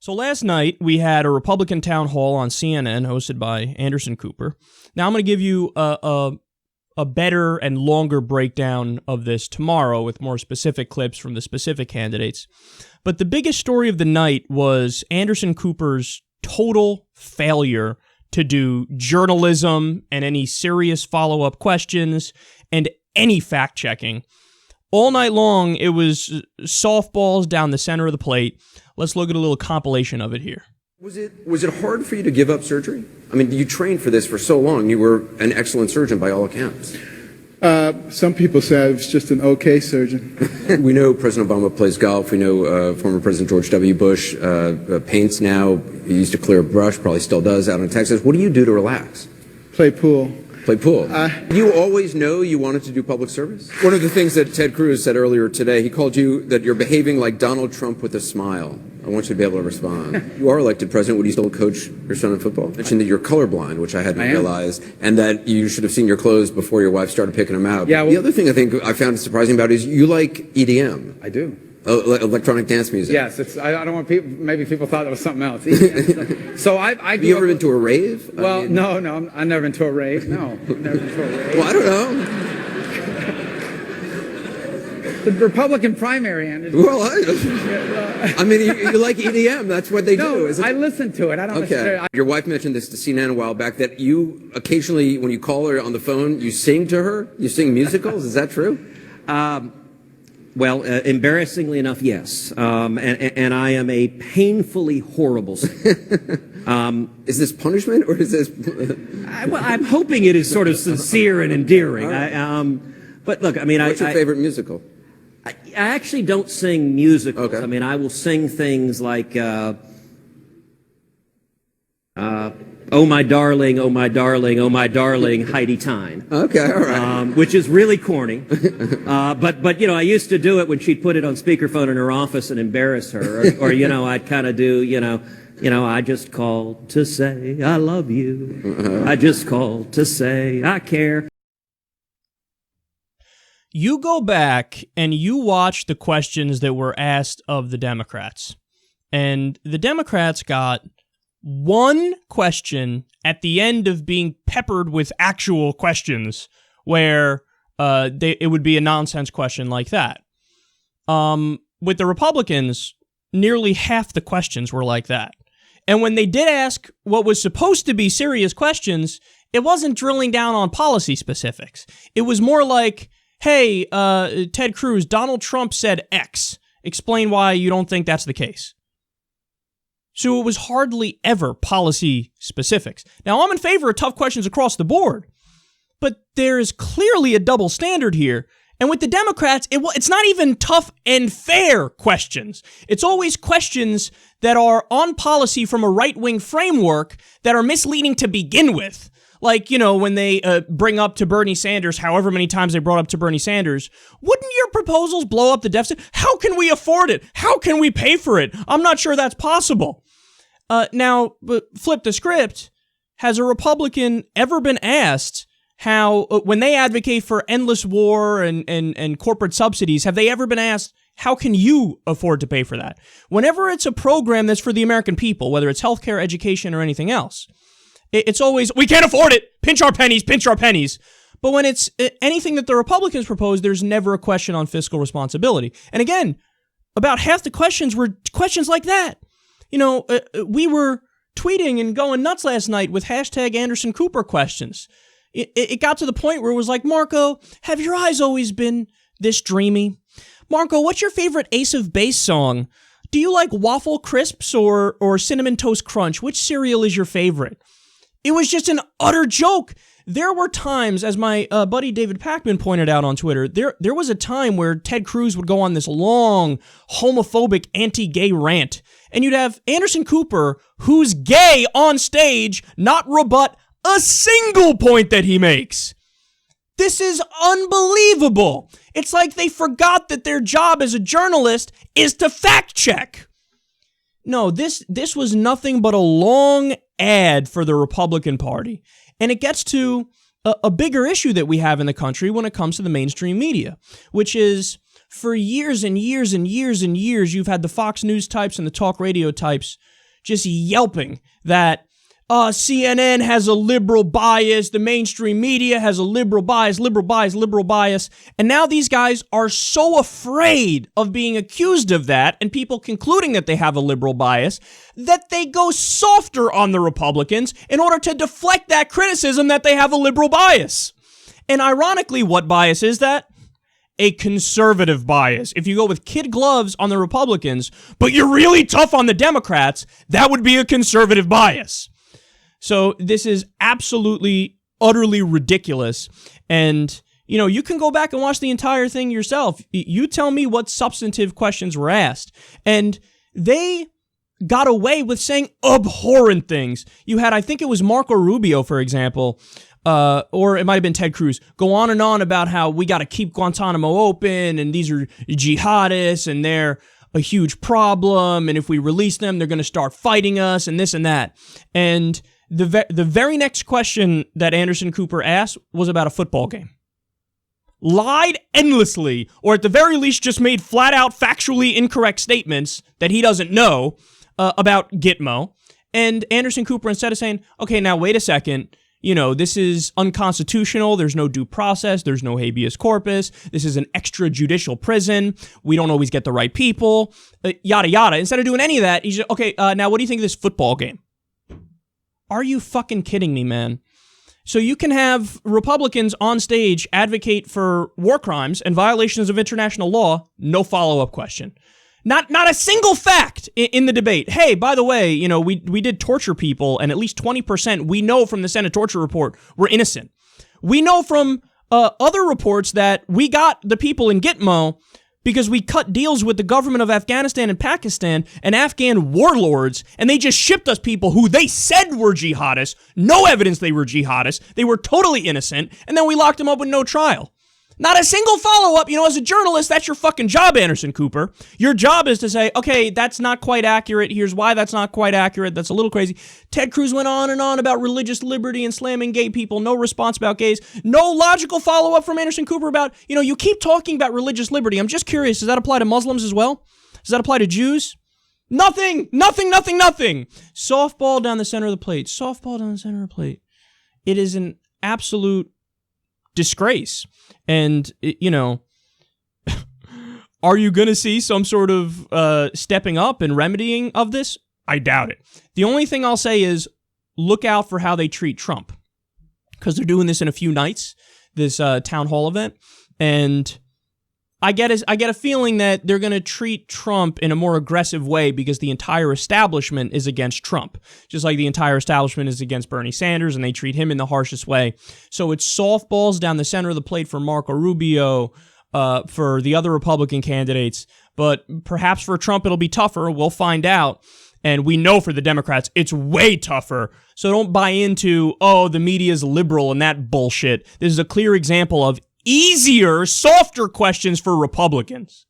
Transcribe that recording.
So last night, we had a Republican town hall on CNN hosted by Anderson Cooper. Now, I'm going to give you a better and longer breakdown of this tomorrow with more specific clips from the specific candidates. But the biggest story of the night was Anderson Cooper's total failure to do journalism and any serious follow-up questions and any fact-checking. All night long, it was softballs down the center of the plate. Let's look at a little compilation of it here. Was it hard for you to give up surgery? I mean, you trained for this for so long. You were an excellent surgeon by all accounts. Some people say I was just an okay surgeon. We know President Obama plays golf. We know former President George W. Bush paints now. He used to clear a brush, probably still does, out in Texas. What do you do to relax? Play pool. Play pool. You always know you wanted to do public service? One of the things that Ted Cruz said earlier today, he called you that you're behaving like Donald Trump with a smile. I want you to be able to respond. You are elected president. Would you still coach your son in football? You mentioned that you're colorblind, which I hadn't realized, and that you should have seen your clothes before your wife started picking them out. Yeah, well, the other thing I think I found surprising about it is you like EDM. I do. Electronic dance music. Yes, I don't want people. Maybe people thought it was something else. So I have you ever been to a rave? Well, no, I've never been to a rave. No, I've never been to a rave. Well, I don't know. The Republican primary ended. Well, I mean, you like EDM. That's what they do. I listen to it. I don't. Okay. Your wife mentioned this to CNN a while back that you occasionally, when you call her on the phone, you sing to her. You sing musicals. Is that true? Well, embarrassingly enough, yes. And I am a painfully horrible singer. Is this punishment or is this? Well, I'm hoping it is sort of sincere and endearing. Right. But look, I mean, what's your favorite musical? I actually don't sing musicals. Okay. I mean, I will sing things like, oh my darling, oh my darling, oh my darling, Heidi Tyne. Okay, all right. Which is really corny. But you know, I used to do it when she'd put it on speakerphone in her office and embarrass her. Or you know, I'd kind of do, you know, I just called to say I love you. I just called to say I care. You go back and you watch the questions that were asked of the Democrats. And the Democrats got one question at the end of being peppered with actual questions where it would be a nonsense question like that. With the Republicans, nearly half the questions were like that. And when they did ask what was supposed to be serious questions, it wasn't drilling down on policy specifics. It was more like, hey, Ted Cruz, Donald Trump said X. Explain why you don't think that's the case. So it was hardly ever policy specifics. Now, I'm in favor of tough questions across the board, but there is clearly a double standard here. And with the Democrats, it's not even tough and fair questions. It's always questions that are on policy from a right-wing framework that are misleading to begin with. Like, you know, when they bring up to Bernie Sanders, however many times they brought up to Bernie Sanders, wouldn't your proposals blow up the deficit? How can we afford it? How can we pay for it? I'm not sure that's possible. Now, flip the script. Has a Republican ever been asked how, when they advocate for endless war and corporate subsidies, have they ever been asked, how can you afford to pay for that? Whenever it's a program that's for the American people, whether it's healthcare, education, or anything else, it's always, we can't afford it. Pinch our pennies, pinch our pennies. But when it's anything that the Republicans propose, there's never a question on fiscal responsibility. And again, about half the questions were questions like that. You know, we were tweeting and going nuts last night with hashtag Anderson Cooper questions. It got to the point where it was like, Marco, have your eyes always been this dreamy? Marco, what's your favorite Ace of Base song? Do you like Waffle Crisps or Cinnamon Toast Crunch? Which cereal is your favorite? It was just an utter joke. There were times, as my buddy David Packman pointed out on Twitter, there was a time where Ted Cruz would go on this long, homophobic, anti-gay rant, and you'd have Anderson Cooper, who's gay, on stage, not rebut a single point that he makes. This is unbelievable. It's like they forgot that their job as a journalist is to fact check. No, this was nothing but a long ad for the Republican Party. And it gets to a bigger issue that we have in the country when it comes to the mainstream media, which is for years and years and years and years, you've had the Fox News types and the talk radio types just yelping that CNN has a liberal bias, the mainstream media has a liberal bias, and now these guys are so afraid of being accused of that and people concluding that they have a liberal bias that they go softer on the Republicans in order to deflect that criticism that they have a liberal bias. And ironically, what bias is that? A conservative bias. If you go with kid gloves on the Republicans, but you're really tough on the Democrats, that would be a conservative bias. So this is absolutely, utterly ridiculous. And, you know, you can go back and watch the entire thing yourself. You tell me what substantive questions were asked. And they got away with saying abhorrent things. You had, I think it was Marco Rubio, for example, or it might have been Ted Cruz, go on and on about how we got to keep Guantanamo open, and these are jihadists, and they're a huge problem, and if we release them, they're going to start fighting us, and this and that. And the very next question that Anderson Cooper asked was about a football game. Lied endlessly, or at the very least just made flat-out factually incorrect statements that he doesn't know about Gitmo. And Anderson Cooper, instead of saying, okay, now wait a second, you know, this is unconstitutional, there's no due process, there's no habeas corpus, this is an extrajudicial prison, we don't always get the right people, yada yada. Instead of doing any of that, he's just, okay, now what do you think of this football game? Are you fucking kidding me, man? So you can have Republicans on stage advocate for war crimes and violations of international law, no follow-up question. Not a single fact in the debate. Hey, by the way, you know, we did torture people, and at least 20% we know from the Senate torture report were innocent. We know from other reports that we got the people in Gitmo because we cut deals with the government of Afghanistan and Pakistan and Afghan warlords, and they just shipped us people who they said were jihadists, no evidence they were jihadists, they were totally innocent, and then we locked them up with no trial. Not a single follow-up. You know, as a journalist, that's your fucking job, Anderson Cooper. Your job is to say, okay, that's not quite accurate. Here's why that's not quite accurate. That's a little crazy. Ted Cruz went on and on about religious liberty and slamming gay people. No response about gays. No logical follow-up from Anderson Cooper about, you know, you keep talking about religious liberty. I'm just curious, does that apply to Muslims as well? Does that apply to Jews? Nothing. Softball down the center of the plate. Softball down the center of the plate. It is an absolute disgrace. And, you know, are you going to see some sort of stepping up and remedying of this? I doubt it. The only thing I'll say is look out for how they treat Trump, because they're doing this in a few nights, this town hall event. And I get a feeling that they're going to treat Trump in a more aggressive way because the entire establishment is against Trump, just like the entire establishment is against Bernie Sanders, and they treat him in the harshest way. So it's softballs down the center of the plate for Marco Rubio, for the other Republican candidates, but perhaps for Trump it'll be tougher. We'll find out. And we know for the Democrats, it's way tougher. So don't buy into, oh, the media's liberal and that bullshit. This is a clear example of easier, softer questions for Republicans.